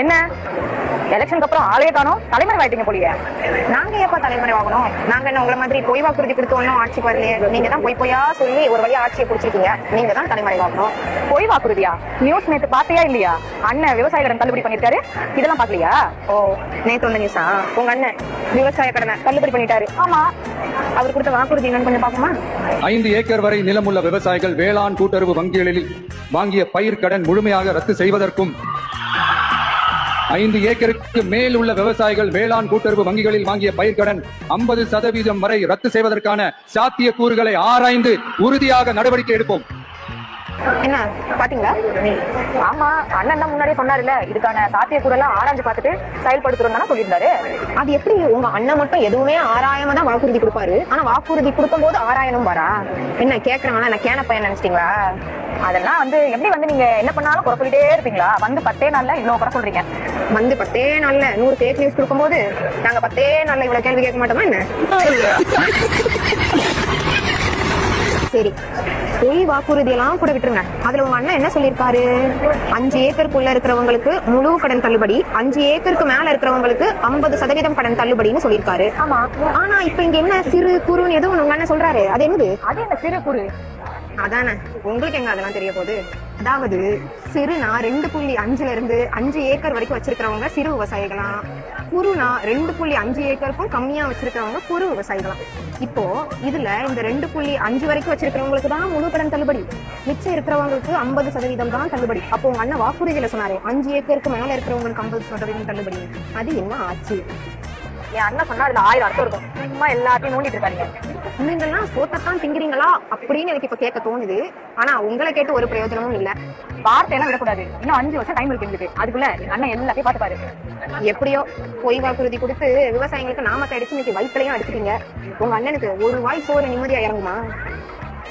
என்ன எலெக்ஷனுக்கு அப்புறம் ஆளே காணோம், தலைமுறை ஆயிட்டீங்க போலியே. நாங்க எப்ப தலைமுறை ஆகணும்? நாங்க என்ன உங்களை மாதிரி பொய் வாக்குறுதி கொடுத்து ஒன்னும் ஆட்சிக்கு வரலையே. நீங்க தான் பொய்யா சொல்லி ஒரு வழியா ஆட்சியை பிடிச்சிருக்கீங்க. நீங்க தான் தலைமுறை ஆகணும். பொய் வாக்குறுதியா? நியூஸ் நேத்து பாத்தியா இல்லையா? அண்ணன் விவசாய கடன் தள்ளுபடி பண்ணிருக்காரு, இதெல்லாம் பாக்கலையா? ஓ, நேத்து வந்த நியூஸா? உங்க அண்ணன் விவசாய கடனை தள்ளுபடி பண்ணிட்டாரு. ஆமா, அவர் கொடுத்த வாக்குறுதி என்னன்னு கொஞ்சம் பாப்போமா? 5 ஏக்கர் வரை நிலமுள்ள விவசாயிகள் வேளாண் கூட்டுறவு வங்கிகளில் வாங்கிய பயிர் கடன் முழுமையாக ரத்து செய்வதற்கும் 5 ஏக்கருக்கு மேல் உள்ள விவசாயிகள் வேளாண் கூட்டுறவு வங்கிகளில் வாங்கிய பயிர்க்கடன் 50% வரை ரத்து செய்வதற்கான சாத்திய கூறுகளை ஆராய்ந்து உறுதியாக நடவடிக்கை எடுப்போம். என்ன பாத்தீங்களா? ஆமா, அண்ணன் தான் முன்னாடியே சொன்னாருல்ல, இதுக்கான சாத்தியக்கூறு எல்லாம் ஆராய்ஞ்சு பார்த்துட்டு செயல்படுத்துறோம் சொல்லியிருந்தாரு. அது எப்படி உங்க அண்ணன் மட்டும் எதுவுமே ஆராயாம தான் வாக்குறுதி கொடுப்பாரு, ஆனா வாக்குறுதி கொடுக்கும் போது ஆராயணும் வரா? என்ன கேக்குறாங்கன்னா என்ன கேன பையன் நினைச்சிட்டீங்களா? அதெல்லாம் நீங்க நீங்க என்ன பண்ணாலும் குறை சொல்லிட்டே இருப்பீங்களா? 10 நாள்ல இவ்வளவு குறை சொல்றீங்க. 10 நாள்ல 100 ஃபேக் நியூஸ் கொடுக்கும் போது நாங்க 10 நாள்ல இவ்வளவு கேள்வி கேட்க மாட்டோமா என்ன? சரி, பொய் வாக்குறுதி எல்லாம் கூட விட்டுருங்க. அதுல உங்க அண்ணன் என்ன சொல்லிருக்காரு? 5 ஏக்கருக்குள்ள இருக்கிறவங்களுக்கு முழு கடன் தள்ளுபடி, 5 ஏக்கருக்கு மேல இருக்கிறவங்களுக்கு 50% கடன் தள்ளுபடின்னு சொல்லிருக்காரு. ஆமா, ஆனா இப்ப இங்க என்ன சிறு குறுன்னு எதுவும் உங்க அண்ணன் சொல்றாரு, அது என்னது? அது என்ன சிறு குறு? அதானே, உங்களுக்கு எங்க அதெல்லாம் தெரிய போகுது? அதாவது சிறுனா 2.5 இருந்து 5 ஏக்கர் வரைக்கும் வச்சிருக்கிறவங்க சிறு விவசாயிகளாம், குறுனா 2.5 ஏக்கருக்கும் கம்மியா வச்சிருக்கிறவங்க குறு விவசாயிகளாம். இப்போ இதுல இந்த 2.5 வரைக்கும் வச்சிருக்கிறவங்களுக்கு தான் முழு கடன் தள்ளுபடி, மிச்சம் இருக்கிறவங்களுக்கு 50% தான் தள்ளுபடி. அப்போ உங்க அண்ணன் வாக்குறுதியில சொன்னாரு 5 ஏக்கருக்கு மேல இருக்கிறவங்களுக்கு 50% தள்ளுபடி. அது என்ன ஆச்சு? என் அண்ணன் சொன்னா அதுல 1000 அர்த்தம் இருக்கும். சும்மா எல்லாத்தையும் நோண்டிட்டு இருக்காங்க. நீங்கெல்லாம் சோத்தத்தான் திங்கிறீங்களா அப்படின்னு எனக்கு இப்ப கேட்க தோணுது. ஆனா உங்களை கேட்டு ஒரு பிரயோஜனமும் இல்ல. வார்த்தை எல்லாம் விடக்கூடாது. இன்னும் 5 வருஷம் டைம் இருக்கு எங்களுக்கு. அதுக்குள்ள அண்ணன் எல்லாத்தையும் பாத்துப்பாரு. எப்படியோ பொய் வாக்குறுதி கொடுத்து விவசாயிகளுக்கு நாமத்தை அடிச்சு இன்னைக்கு வயிற்றுலையும் அடிச்சுட்டீங்க. உங்க அண்ணனுக்கு ஒரு வாய் சோறு நிம்மதியா இறங்குமா?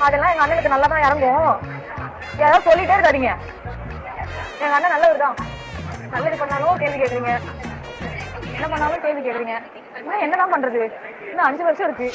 அதெல்லாம் எங்க அண்ணனுக்கு நல்லாதான் இறங்கும். யாராவது சொல்லிட்டே இருக்காதீங்க. எங்க அண்ணன் நல்லவர் தான். நல்லது பண்ணாலும் கேள்வி கேக்குறீங்க, என்ன பண்ணாலும் கேள்வி கேக்குறீங்க. என்னதான் பண்றது? இன்னும் 5 வருஷம் இருக்கு.